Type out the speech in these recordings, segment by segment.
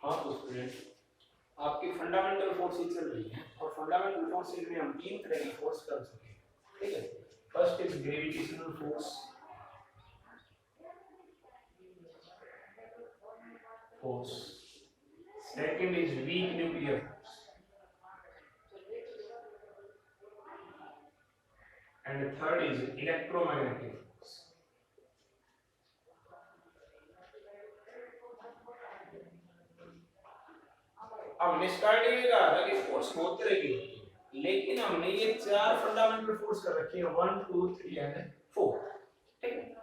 हाँ तो स्टूडेंट आपकी फंडामेंटल फोर्सेज चल रही हैं और फंडामेंटल फोर्सेज में हम तीन तरह की फोर्स कर सकते हैं, ठीक है। First is gravitational force, second is weak nuclear force and third is electromagnetic force. अब निष्कार्डिंग ने कहा था कि फोर्स बहुत तरह की होती है, लेकिन हमने ये चार फंडामेंटल फोर्स कर रखे हैं 1 2 3 एंड 4, ठीक है।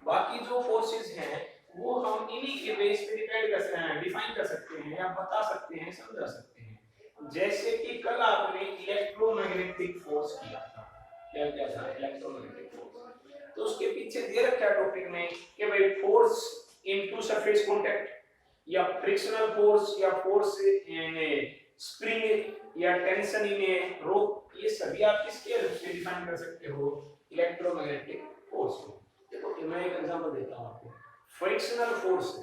बाकी जो फोर्सेस हैं वो हम इन्हीं के बेस पे डिपेंड कर सकते हैं, डिफाइन कर सकते हैं या बता सकते हैं, समझा सकते हैं। जैसे कि कल आपने इलेक्ट्रोमैग्नेटिक फोर्स किया था, क्या क्या था इलेक्ट्रोमैग्नेटिक फोर्स, तो उसके पीछे दे रखा टॉपिक में कि भाई फोर्स इनटू सरफेस कांटेक्ट या फ्रिक्शनल फोर्स या फोर्स इन स्प्रिंग या टेंशन इन रोप, ये सभी आप किसके रूप में डिफाइन कर सकते हो, इलेक्ट्रोमैग्नेटिक फोर्स को। देखो मैं एक एग्जांपल देता हूं आपको। फ्रिक्शनल फोर्स,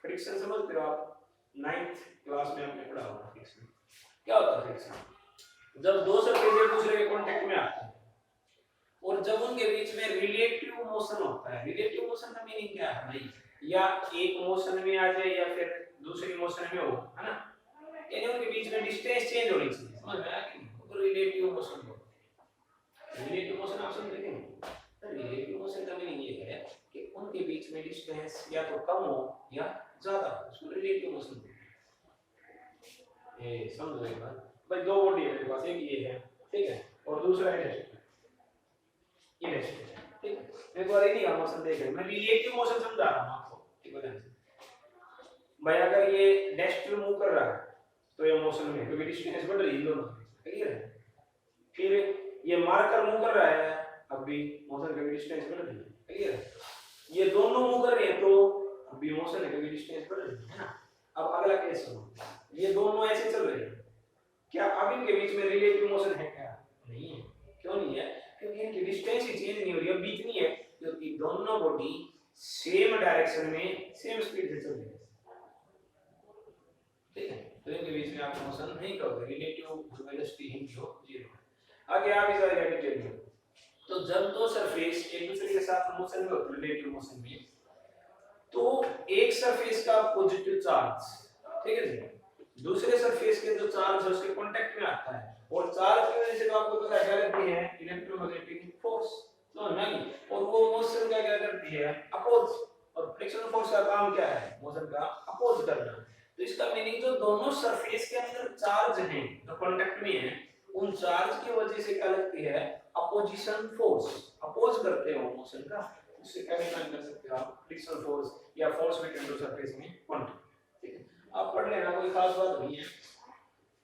फ्रिक्शन समझते हो आप, 9th क्लास में आपने पढ़ा होगा फ्रिक्शन। क्या होता है फ्रिक्शन? जब दो सरफेस एक दूसरे के कांटेक्ट में आते हैं और जब उनके बीच में रिलेटिव मोशन होता है। रिलेटिव मोशन का मीनिंग क्या है भाई, या एक मोशन में आ जाए या फिर दूसरी मोशन में हो, है ना, यानी उनके बीच में डिस्टेंस चेंज होनी चाहिए, समझ में आया कि नहीं, तो रिलेटिव मोशन बोलते हैं। रिलेटिव मोशन आप समझ रहे हैं? रिलेटिव मोशन का मीनिंग ये है कि उनके बीच में डिस्टेंस या तो कम हो या ज्यादा हो, उसको रिलेटिव मोशन बोलते हैं। ये समझ रहे हैं भाई, दो बॉडी है मेरे पास, एक ये है, ठीक है, और दूसरा है इनर्शिया, ठीक है। एक बार इन्हीं का मोशन देख रहे हैं, मैं रिलेटिव मोशन समझा रहा हूं आपको, ठीक है। भाई अगर ये डैश पे मूव कर रहा है तो ये मोशन में, क्योंकि डिस्टेंस बढ़ रही है दोनों, क्लियर है। फिर ये मार्कर मूव कर रहा है, अब भी मोशन का डिस्टेंस बढ़ रही है, क्लियर है। ये दोनों मूव कर रहे हैं तो अब भी मोशन है, क्योंकि डिस्टेंस बढ़ रही है ना। अब अगला केस सुनो, ये दोनों ऐसे चल रहे हैं, क्या अब इनके बीच में रिलेटिव मोशन है क्या? नहीं है। क्यों नहीं है? क्योंकि इनकी डिस्टेंस ही चेंज नहीं हो रही है, बीच नहीं है, क्योंकि दोनों बॉडी सेम डायरेक्शन में सेम स्पीड से चल रही है, ठीक है। तो इनके बीच में आप मोशन नहीं करोगे, रिलेटिव वेलोसिटी ही जो जीरो। आगे आप इस वाले डिटेल में, तो जब दो सरफेस एक दूसरे के साथ मोशन में होते हैं, रिलेटिव मोशन में, तो एक सरफेस का पॉजिटिव चार्ज, ठीक है जी, दूसरे सरफेस के जो चार्ज है उसके कांटेक्ट में आता है, और चार्ज की वजह से तो आपको पता है क्या करती है, इलेक्ट्रोमैग्नेटिक फोर्स, तो नहीं, और वो मोशन का क्या करती है, अपोज। और फ्रिक्शनल फोर्स का काम क्या है, मोशन का अपोज करना। तो इसका मीनिंग जो दोनों सरफेस के अंदर चार्ज हैं जो कांटेक्ट में है, उन चार्ज की वजह से क्या लगती है, अपोजिशन फोर्स, अपोज करते हो मोशन का, उससे क्या डिफाइन कर सकते हो आप, फ्रिक्शनल फोर्स या फोर्स बिटवीन टू सरफेस में कांटेक्ट, ठीक है। आप पढ़ लेना, कोई खास बात नहीं है।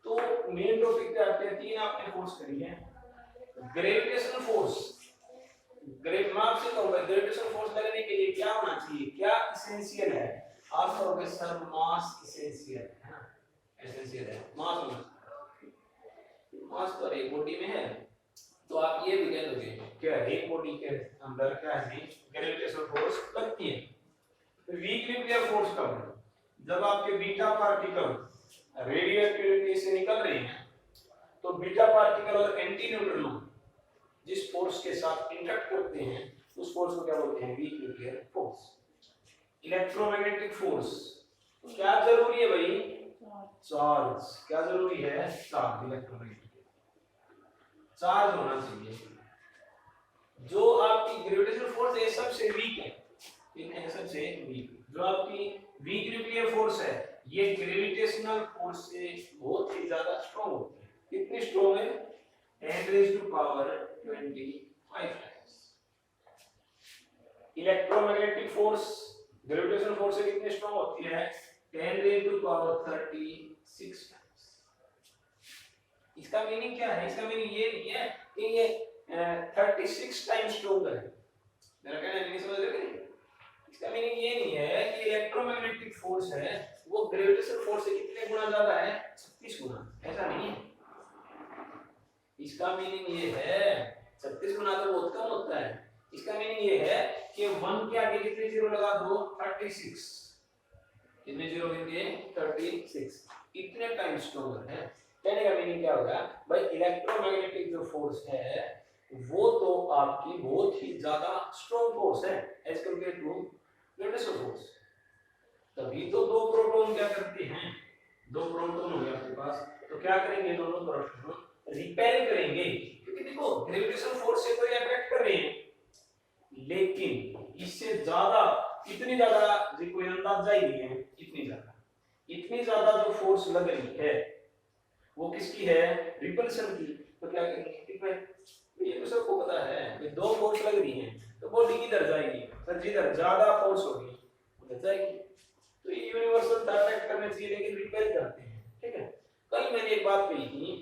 तो मेन टॉपिक पे आते हैं, तीन आपने फोर्स करी है। ग्रेविटेशनल फोर्स, मास से कहूंगा ग्रेविटेशनल फोर्स लगने के लिए क्या होना चाहिए, क्या एसेंशियल है, आप कहोगे सर मास एसेंशियल है ना, एसेंशियल है मास होना। मास तो एक बॉडी में है, तो आप ये भी कह दोगे क्या एक बॉडी के अंदर क्या है, ग्रेविटेशनल फोर्स लगती है। वीक न्यूक्लियर फोर्स कब है, जब आपके बीटा पार्टिकल रेडियो एक्टिविटी से निकल रहे हैं, तो बीटा पार्टिकल और एंटी न्यूट्रिनो जिस फोर्स के साथ इंटरेक्ट करते हैं उस फोर्स को क्या बोलते हैं, weak nuclear force. Electromagnetic force, क्या जरूरी है भाई, चार्ज, क्या जरूरी है, चार्ज, इलेक्ट्रोमैग्नेटिक चार्ज होना चाहिए। जो आपकी ग्रेविटेशनल फोर्स है सबसे वीक है, इनमें सबसे वीक, जो आपकी वीक न्यूक्लियर फोर्स है ये ग्रेविटेशनल फोर्स से बहुत ही ज्यादा स्ट्रांग होती है। कितनी स्ट्रांग है, 10 raised to power 25 times। Electromagnetic force gravitational force से कितनी स्ट्रांग होती है, 10 raised to power 36 times। इसका मीनिंग क्या है, इसका मीनिंग ये नहीं है कि ये 36 टाइम्स स्ट्रांगर है, मेरा कहना नहीं समझ रहे हैं। इसका मीनिंग ये नहीं है कि इलेक्ट्रोमैग्नेटिक फोर्स है वो ग्रेविटेशनल फोर्स से कितने गुना ज्यादा है, 36 गुना, ऐसा नहीं है। इसका मीनिंग ये है 36 गुना तो बहुत कम होता है, इसका मीनिंग ये है कि 1 के आगे कितने जीरो लगा दो, 36, कितने जीरो गिनते हैं 36 इतने टाइम स्ट्रॉन्गर है। कहने का मीनिंग क्या होगा भाई इलेक्ट्रोमैग्नेटिक जो फोर्स है वो तो आपकी बहुत ही ज्यादा स्ट्रॉन्ग फोर्स है as compare to gravitational force. तभी तो दो प्रोटॉन क्या करते हैं, दो प्रोटॉन हो गए आपके पास तो क्या करेंगे दोनों प्रोटॉन रिपेल करेंगे क्योंकि देखो ग्रेविटेशनल फोर्स से कोई अट्रैक्ट कर रहे हैं लेकिन इससे ज्यादा इतनी ज्यादा जी कोई अंदाजा ही नहीं है इतनी ज्यादा जो फोर्स लग रही है वो किसकी है रिपल्शन की। तो क्या करेंगे रिपेल। ये तो सबको पता है कि दो फोर्स लग रही हैं तो बॉडी किधर जाएगी सर जिधर ज्यादा फोर्स होगी उधर जाएगी। तो ये यूनिवर्सल था अट्रैक्ट करने चाहिए लेकिन रिपेल करते हैं। ठीक है कल मैंने एक बात कही थी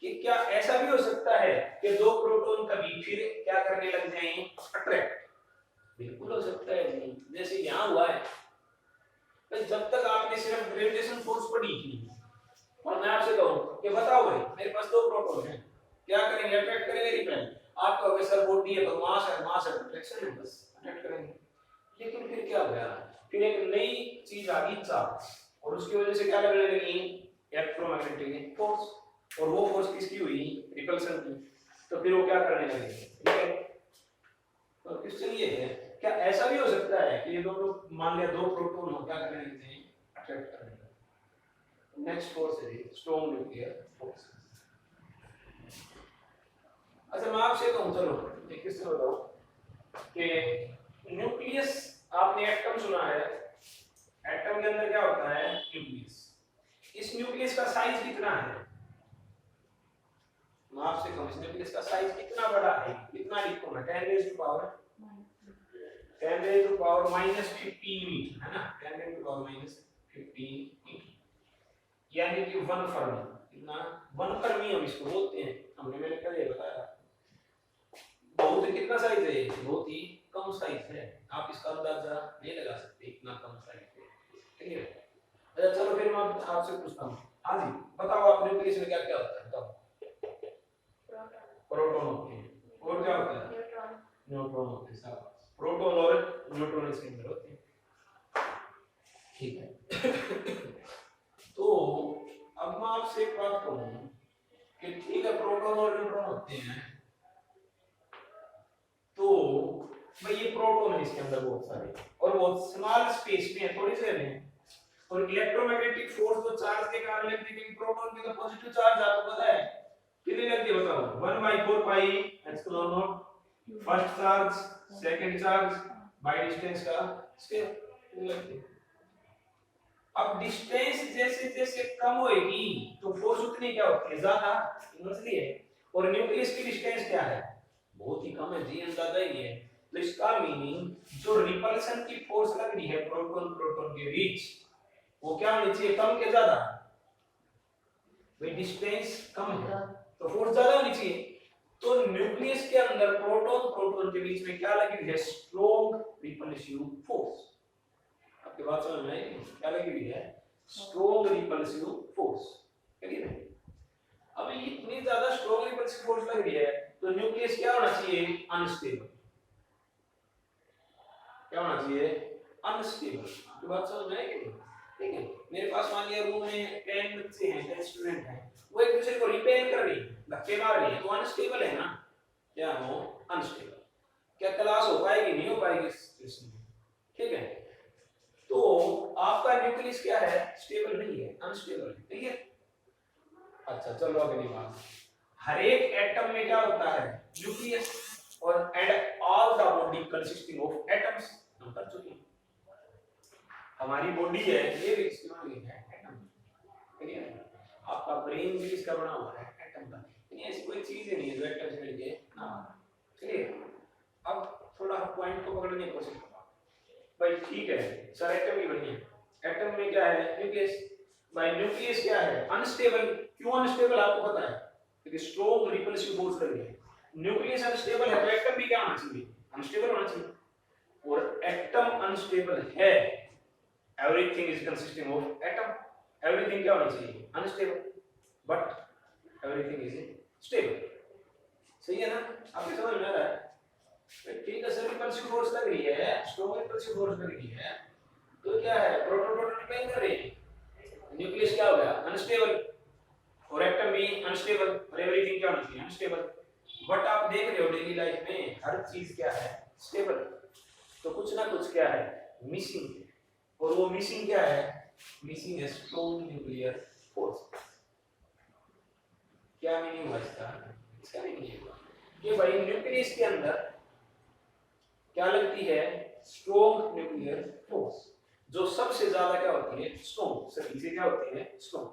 कि क्या ऐसा भी हो सकता है कि दो प्रोटॉन कभी फिर क्या करने लग जाएं अट्रैक्ट। बिल्कुल हो सकता है जी जैसे यहाँ हुआ है। तो जब तक आपने सिर्फ ग्रेविटेशन फोर्स पढ़ी थी और मैं आपसे कहूं कि बताओ भाई मेरे पास दो प्रोटॉन हैं क्या करेंगे अट्रैक्ट करेंगे रिपेल। आप कहोगे सर बॉडी है तो मास है अट्रैक्शन है बस अट्रैक्ट करेंगे। लेकिन फिर क्या हुआ फिर एक नई चीज आ गई चार्ज और उसकी वजह से क्या लगने लगी इलेक्ट्रोमैग्नेटिक फोर्स और वो फोर्स किसकी हुई रिपल्शन की। तो फिर वो क्या करने लगे रिपेल। तो क्वेश्चन ये है क्या ऐसा भी हो सकता है कि ये दोनों मान लिया दो प्रोटॉन हो क्या करने लगते हैं अट्रैक्ट करने लगे। नेक्स्ट फोर्स है स्ट्रॉन्ग न्यूक्लियर फोर्स। अच्छा मैं आपसे कहूं चलो एक किससे बताओ कि न्यूक्लियस आपने एटम सुना है एटम के अंदर क्या होता है न्यूक्लियस। इस न्यूक्लियस का साइज कितना है मैं आपसे कहूं इस न्यूक्लियस का साइज कितना बड़ा है कितना लिखो मैं 10 रेज़ टू पावर -15 मीटर है ना 10 रेज़ टू पावर -15 मीटर यानी कि 1 फर्मी कितना 1 फर्मी हम इसको बोलते हैं। हमने मैंने कल ये बताया बहुत कितना साइज है बहुत ही कम साइज है आप इसका अंदाजा नहीं लगा सकते इतना कम साइज है। ठीक है अच्छा चलो फिर मैं आपसे पूछता हूं हां जी बताओ आप न्यूक्लियस में क्या क्या होता है बताओ। प्रोटॉन होते हैं और क्या होता है न्यूट्रॉन होते हैं साहब प्रोटॉन और न्यूट्रॉन इसके अंदर होते हैं। ठीक है तो अब मैं आपसे एक बात कहूं कि ठीक है प्रोटॉन और न्यूट्रॉन होते हैं तो भाई ये प्रोटॉन है इसके अंदर बहुत सारे और बहुत स्मॉल स्पेस में है थोड़ी से में और इलेक्ट्रोमैग्नेटिक फोर्स तो चार्ज के कारण लगती है लेकिन प्रोटॉन पे तो पॉजिटिव चार्ज आपको पता है कितनी लगती है बताओ 1/4 pi epsilon not first charge second charge by distance का स्क्वायर लगती है। अब डिस्टेंस जैसे जैसे कम होएगी तो फोर्स उतनी क्या होती है ज्यादा इनवर्सली है और न्यूक्लियस की डिस्टेंस क्या है बहुत ही कम है जी अंदाजा ही है। तो इसका मीनिंग जो रिपल्शन की फोर्स लग रही है प्रोटॉन प्रोटॉन के बीच वो क्या होनी चाहिए कम के ज्यादा भाई डिस्टेंस कम है तो फोर्स ज्यादा होनी चाहिए। तो न्यूक्लियस के अंदर प्रोटॉन प्रोटॉन के बीच में क्या लगी हुई है स्ट्रॉन्ग रिपल्सिव फोर्स। आपके बात समझ में आई क्या लगी हुई है स्ट्रॉन्ग रिपल्सिव फोर्स। ठीक है अब इतनी ज्यादा स्ट्रॉन्ग रिपल्सिव फोर्स लग रही है तो न्यूक्लियस क्या होना चाहिए अनस्टेबल क्या होना चाहिए अनस्टेबल। आपकी बात समझ में आई कि ठीक है मेरे पास मान लिया रूम में 10 बच्चे हैं 10 स्टूडेंट हैं वो एक दूसरे को रिपेल कर रही है धक्के मार रही है तो अनस्टेबल है ना क्या हो अनस्टेबल। क्या क्लास हो पाएगी नहीं हो पाएगी इस सिचुएशन में। ठीक है तो आपका न्यूक्लियस क्या है स्टेबल नहीं है अनस्टेबल है। ठीक है अच्छा चलो अगली बात हर एक एटम में क्या होता है न्यूक्लियस और and all the body consisting of atoms हम कर चुके हैं। हमारी बॉडी है ये भी इसकी बनी है एटम। ठीक है आपका ब्रेन भी इसका बना हुआ है एटम का यानी ऐसी कोई चीज ही नहीं है जो एटम से मिलके ना। चलिए अब थोड़ा पॉइंट को पकड़ने की कोशिश करो भाई। ठीक है सर एटम भी बनी है एटम में क्या है न्यूक्लियस भाई न्यूक्लियस क्या है अनस्टेबल क्यों अनस्टेबल आपको पता है क्योंकि स्ट्रॉन्ग रिपल्सिव फोर्स लग रही है। न्यूक्लियस अनस्टेबल है तो एटम भी क्या होना चाहिए अनस्टेबल होना चाहिए और एटम अनस्टेबल है everything is consisting of atom everything क्या होना चाहिए unstable but everything is stable। सही है ना आपके समझ में आ रहा है ठीक है सर रिपल्सिव फोर्स लग रही है स्ट्रॉन्ग रिपल्सिव फोर्स लग रही है तो क्या है, प्रोटॉन प्रोटॉन रिपेल कर रहे हैं, न्यूक्लियस क्या हो गया, अनस्टेबल, और एटम भी अनस्टेबल, और एवरीथिंग क्या होना चाहिए, अनस्टेबल। बट आप देख रहे हो डेली लाइफ में हर चीज क्या है, स्टेबल। तो कुछ ना कुछ क्या है, मिसिंग है, और वो मिसिंग क्या है, मिसिंग है स्ट्रॉन्ग न्यूक्लियर फोर्स। क्या मीनिंग हुआ इसका, इसका मीनिंग ये हुआ कि भाई न्यूक्लियस के अंदर क्या लगती है, स्ट्रॉन्ग न्यूक्लियर फोर्स, जो सबसे ज्यादा क्या होती है, स्ट्रॉन्ग, सभी से क्या होती है, स्ट्रॉन्ग।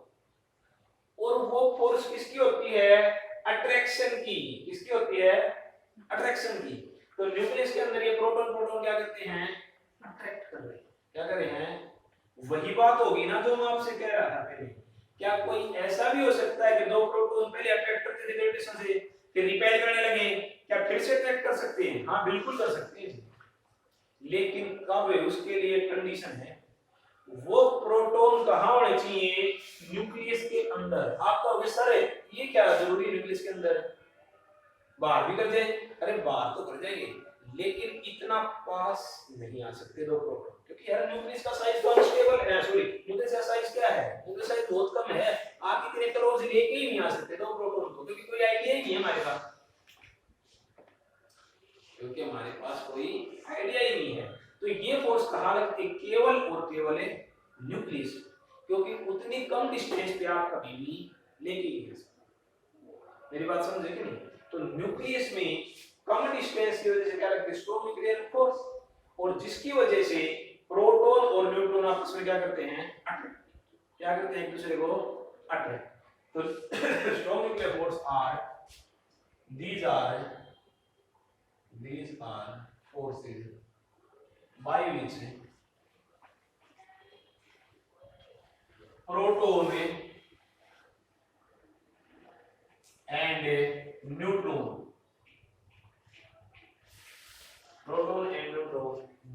और वो फोर्स किसकी होती है, अट्रैक्शन की, किसकी होती है, अट्रैक्शन की। तो न्यूक्लियस के अंदर ये प्रोटॉन प्रोटॉन क्या करते हैं, अट्रैक्ट कर रहे हैं, क्या कर रहे हैं, वही बात होगी ना जो मैं आपसे कह रहा था पहले। क्या कोई ऐसा भी हो सकता है कि दो प्रोटॉन पहले अट्रैक्ट करते थे ग्रेविटेशन से, फिर रिपेल करने लगे, क्या फिर से अट्रैक्ट कर सकते हैं, हाँ बिल्कुल कर सकते हैं, लेकिन कब है, उसके लिए कंडीशन है, वो प्रोटॉन कहां होने चाहिए, न्यूक्लियस के अंदर। आप कहोगे सर ये क्या जरूरी है न्यूक्लियस के अंदर, बाहर भी कर जाए, अरे बाहर तो कर जाएंगे, लेकिन इतना पास नहीं आ सकते दो प्रोटॉन, क्योंकि यार न्यूक्लियस का साइज तो अनस्टेबल है, सॉरी न्यूक्लियस का साइज क्या है, न्यूक्लियस साइज बहुत कम है, आप इतने क्लोज लेके ही नहीं आ सकते दो प्रोटॉन को, क्योंकि कोई आइडिया ही नहीं है हमारे पास, क्योंकि हमारे पास कोई आइडिया ही नहीं है। तो ये फोर्स कहां लगती है, केवल और केवल है न्यूक्लियस, क्योंकि उतनी कम डिस्टेंस पे आप कभी भी लेके नहीं जा सकते। मेरी बात समझे कि नहीं? तो न्यूक्लियस में कम डिस्टेंस की वजह से क्या लगती है, स्ट्रॉन्ग न्यूक्लियर फोर्स, और जिसकी वजह से प्रोटॉन और न्यूट्रॉन आपस में क्या करते हैं, अट्रैक्ट, क्या करते हैं एक दूसरे को, अट्रैक्ट। तो strong nuclear force are, these are forces by which proton and neutron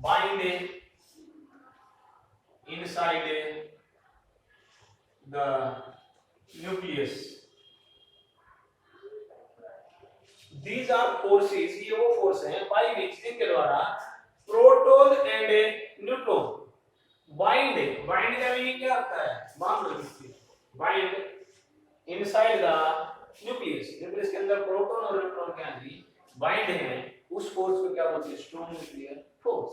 bind inside the nucleus. These are forces, ये वो फोर्स हैं by which, जिनके द्वारा proton and neutron bind, bind का मीनिंग क्या होता है, बांध लो इसको, bind inside the nucleus, nucleus के अंदर प्रोटॉन और न्यूट्रॉन क्या है, बाइंड हैं, उस फोर्स को क्या बोलते हैं, स्ट्रॉन्ग न्यूक्लियर फोर्स।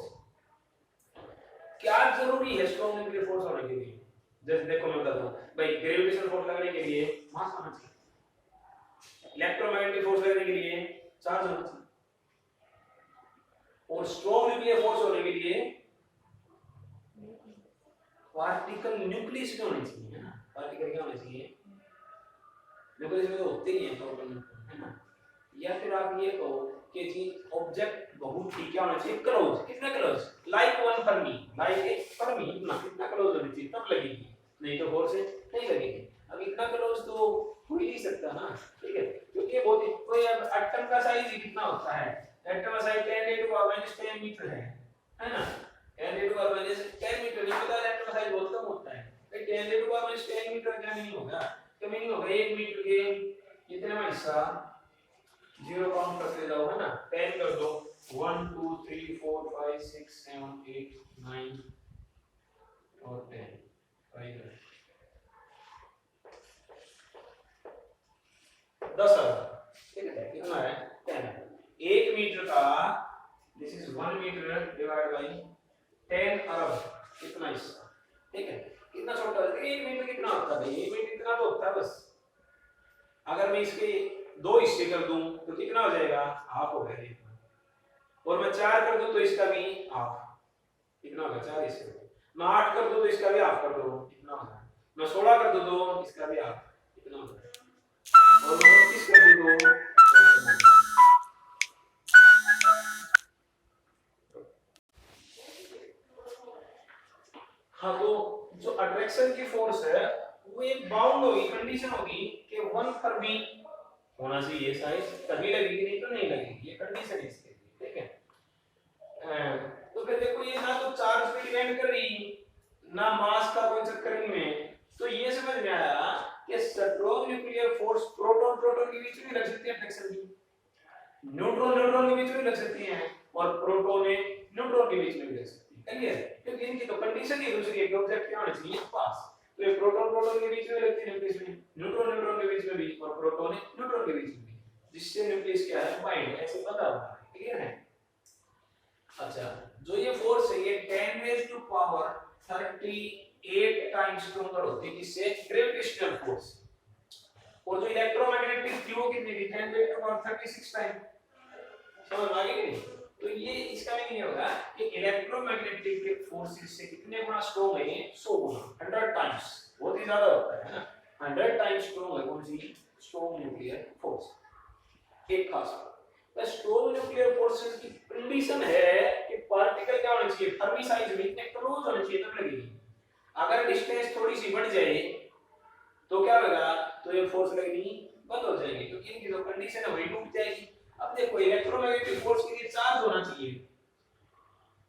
क्या जरूरी है स्ट्रॉन्ग न्यूक्लियर फोर्स होने के लिए, जैसे देखो मैं बताता हूं भाई, ग्रेविटेशनल फोर्स लगने के लिए मास होना चाहिए, इलेक्ट्रोमैग्नेटिक फोर्स लगने के लिए चार्ज होना चाहिए, और स्ट्रॉन्ग न्यूक्लियर फोर्स होने के लिए पार्टिकल न्यूक्लियस में होने चाहिए, है ना, पार्टिकल क्या होने चाहिए, न्यूक्लियस में तो होते ही हैं प्रोटॉन, है ना। या फिर आप ये कहो कि जी ऑब्जेक्ट बहुत ही क्या होना चाहिए, क्लोज, कितना close, like one Fermi, like एक फर्मी, इतना कितना क्लोज होना चाहिए तब लगेगी, नहीं तो फोर्स नहीं लगेगी। अब इतना क्लोज तो हो ही नहीं सकता ना, ठीक है, क्योंकि बहुत कोई एटम का साइज ही कितना होता है, एटम का साइज 10⁻⁻10 मीटर है ना, 10⁻⁻10 मीटर, नहीं पता एटम का साइज बहुत कम होता है, भाई 10⁻⁻10 मीटर क्या मीनिंग होगा, तो मीनिंग होगा 1 मीटर के कितने में हिस्सा, 0 काउंट करते जाओ, है ना, 10 कर दो, 1 2 3 4 5 6 7 8 9 और 10, 10,000, ठीक है, कितना है 10, 1 मीटर का, this is 1 metre divide by 10 अरब, कितना हिस्सा, ठीक है, कितना छोटा है, 1 मीटर कितना होता है, 1 मीटर इतना तो होता है बस, अगर मैं इसके 2 हिस्से कर दूं तो कितना हो जाएगा, हाफ हो जाएगा, और मैं 4 कर दूं तो इसका भी हाफ, कितना होगा 4 हिस्से, मैं 8 कर दूं तो इसका भी हाफ कर दो, कितना होगा, मैं 16 कर दूं तो इसका भी हाफ, कितना होगा, और मैं 25 कर दूं तो, हाँ, तो जो अट्रैक्शन की फोर्स है वो एक बाउंड होगी, कंडीशन होगी कि 1 फर्मी होना चाहिए साइज, तभी लगेगी, नहीं तो नहीं लगेगी, ये कंडीशन है इसके लिए, ठीक है। तो फिर देखो ये ना तो चार्ज पे डिपेंड कर रही, ना मास का कोई चक्कर नहीं है, तो ये समझ में आया कि strong nuclear force proton proton के बीच में लग सकती है अट्रैक्शन की, न्यूट्रॉन न्यूट्रॉन के बीच में लग सकती है, और प्रोटॉन न्यूट्रॉन के बीच में भी लग सकती है, क्लियर? क्योंकि इनकी तो कंडीशन ही दूसरी है कि ऑब्जेक्ट क्या होना चाहिए पास। तो ये प्रोटॉन प्रोटॉन के बीच में लगती है न्यूक्लियस में, न्यूट्रॉन न्यूट्रॉन के बीच में भी, और प्रोटॉन न्यूट्रॉन के बीच में भी, जिससे न्यूक्लियस क्या है बाइंड, ऐसे बना हुआ है। क्लियर है? अच्छा, जो ये फोर्स है ये 10 raise to power 38 times stronger होती है, किससे? Gravitational force. और जो इलेक्ट्रोमैग्नेटिक थी वो कितनी थी? 10 रेज़ टू पावर 36 टाइम। समझ आ गई नहीं? तो ये इसका मीनिंग ये होगा कि इलेक्ट्रोमैग्नेटिक फोर्सेस से कितने गुना स्ट्रॉन्ग है? 100 गुना, 100 टाइम्स। बहुत ही ज्यादा होता है ना, 100 टाइम्स स्ट्रॉन्ग है कौन सी? Strong nuclear force. एक खास बात, स्ट्रॉन्ग न्यूक्लियर फोर्सेस की कंडीशन है कि पार्टिकल क्या होना चाहिए? फर्मी साइज में इतने क्लोज होना चाहिए तब लगेगी। अगर डिस्टेंस थोड़ी सी बढ़ जाए तो क्या होगा? तो ये फोर्स लगनी बंद हो जाएगी, क्योंकि इनकी जो कंडीशन है वही टूट जाएगी। अब देखो इलेक्ट्रोमैग्नेटिक फोर्स के लिए चार्ज होना चाहिए।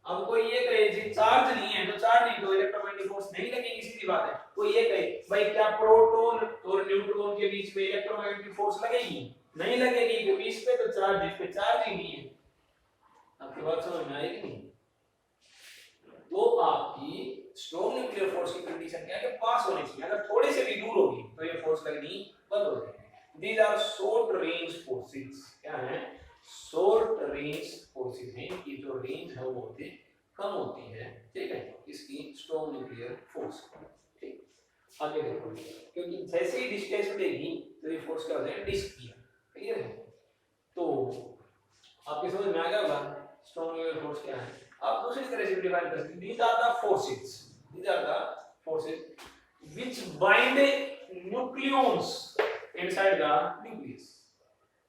अब कोई ये कहे जी चार्ज नहीं है, तो चार्ज नहीं तो इलेक्ट्रोमैग्नेटिक फोर्स नहीं लगेगी, सीधी बात है। कोई ये कहे भाई क्या प्रोटॉन और न्यूट्रॉन के बीच में इलेक्ट्रोमैग्नेटिक फोर्स लगेगी? नहीं लगेगी, क्योंकि इस पे तो चार्ज, इस पे चार्ज ही नहीं है। आपकी बात समझ में आएगी नहीं? तो आपकी स्ट्रॉन्ग न्यूक्लियर फोर्स की कंडीशन क्या है कि पास होनी चाहिए। अगर थोड़े से भी दूर होगी तो ये फोर्स लगनी बंद हो जाएगी। These are short range forces। क्या है? short range forces हैं, कि जो रेंज है वो बहुत ही कम होती है। ठीक है, इसकी स्ट्रॉन्ग न्यूक्लियर फोर्स। ठीक, आगे देखो, क्योंकि जैसे ही डिस्टेंस बढ़ेगी तो ये फोर्स क्या हो जाएगा? डिस्क्रिया। क्लियर है? तो आपके समझ में आ गया होगा स्ट्रॉन्ग न्यूक्लियर फोर्स क्या है। आप दूसरी तरह से डिफाइन कर सकते हैं, these are the forces, these are the forces which bind nucleons inside the nucleus।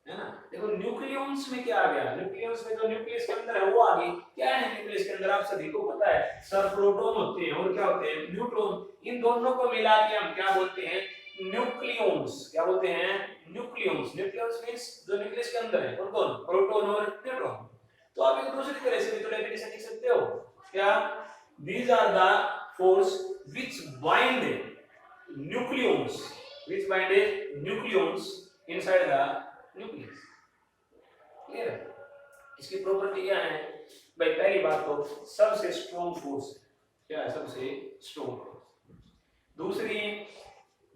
है ना? देखो न्यूक्लियस में क्या आ गया? न्यूक्लियस में जो न्यूक्लियस के अंदर है वो आ गई। क्या है न्यूक्लियस के अंदर? आप सभी को पता है, सब प्रोटॉन होते हैं और क्या होते हैं? न्यूट्रॉन। इन दोनों को मिला के हम क्या बोलते हैं? न्यूक्लियस। क्या बोलते हैं? न्यूक्लियस। न्यूक्लियस मींस जो न्यूक्लियस के अंदर है कौन कौन? प्रोटॉन और न्यूट्रॉन। तो आप एक दूसरी तरह से भी तो डेफिनेशन लिख सकते हो। क्या? these are the force which bind nucleons, which bind nucleons inside the nucleus। Clear है? इसकी प्रॉपर्टी क्या है भाई? पहली बात तो सबसे स्ट्रॉन्ग फोर्स क्या है? सबसे स्ट्रॉन्ग फोर्स। दूसरी,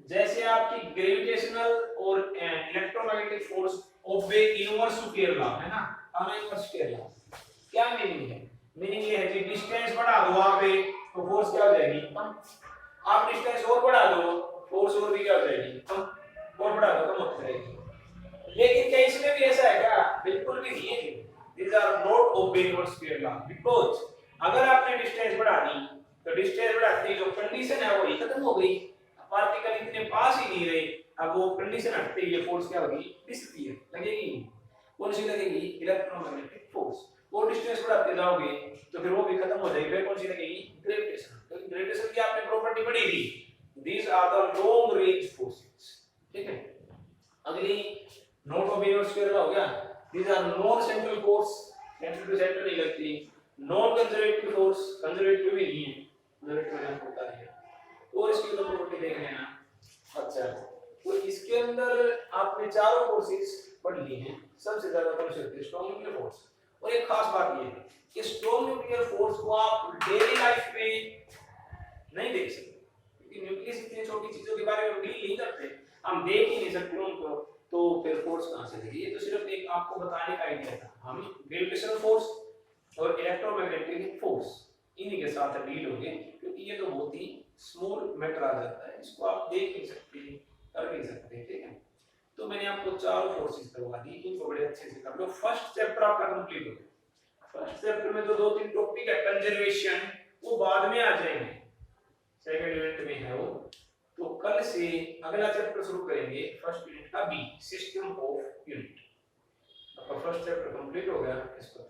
जैसे आपकी ग्रेविटेशनल और electromagnetic force obey inverse square law है ना, अनइनवर्स केयर लॉ। क्या मीनिंग है? मीनिंग ये है कि डिस्टेंस बढ़ा दो वहां पे तो फोर्स क्या हो जाएगी? कम। आप डिस्टेंस और बढ़ा दो, फोर्स और भी क्या हो जाएगी? कम। और बढ़ा दो कम हो जाएगी। लेकिन क्या इसमें भी ऐसा है क्या? बिल्कुल भी नहीं है। These are not obey inverse square law because अगर आपने डिस्टेंस बढ़ा दी तो डिस्टेंस बढ़ाते जो कंडीशन है वो खत्म हो गई। पार्टिकल इतने पास ही नहीं रहे, अब वो कंडीशन हटते ही ये फोर्स क्या होगी? डिसअपियर लगेगी। कौन सी लगेगी? Electromagnetic force. वो डिस्टेंस बढ़ाते जाओगे तो फिर वो भी खत्म हो जाएगी। फिर कौन सी लगेगी? ग्रेविटेशन। तो ग्रेविटेशन की आपने प्रॉपर्टी पढ़ी थी, these are the long range forces। ठीक है, अगली नोट ऑफ इनवर्स स्क्वायर हो गया। these are non central force, centre to centre नहीं लगती। नॉन कंजर्वेटिव फोर्स, कंजर्वेटिव भी नहीं है, कंजर्वेटिव नहीं होता है। और इसकी तो प्रॉपर्टी देख लेना। अच्छा, तो इसके अंदर आपने चारों फोर्सेस पढ़ ली हैं। सबसे ज्यादा कौन सी होती है? Strong nuclear force. और एक खास बात ये है कि स्ट्रॉन्ग न्यूक्लियर फोर्स को आप डेली लाइफ में नहीं देख सकते, क्योंकि न्यूक्लियस इतनी छोटी चीजों के बारे में डील नहीं करते, हम देख ही नहीं सकते उनको, तो फिर फोर्स कहां से देगी? ये तो सिर्फ एक आपको बताने का आइडिया था। हम ग्रेविटेशनल फोर्स और इलेक्ट्रोमैग्नेटिक फोर्स इन्हीं के साथ डील होंगे, क्योंकि ये तो बहुत ही स्मॉल मैटर आ जाता है, इसको आप देख नहीं सकते, कर नहीं सकते। ठीक है, तो मैंने आपको चारों फोर्सेस करवा दी, इनको बड़े अच्छे से कर लो। फर्स्ट चैप्टर आपका कंप्लीट हो गया। फर्स्ट चैप्टर में जो दो तीन टॉपिक है कंजर्वेशन, वो बाद में आ जाएंगे, सेकंड यूनिट में है वो। तो कल से अगला चैप्टर शुरू करेंगे फर्स्ट यूनिट का बी, सिस्टम ऑफ यूनिट। आपका फर्स्ट चैप्टर कंप्लीट हो गया, इसको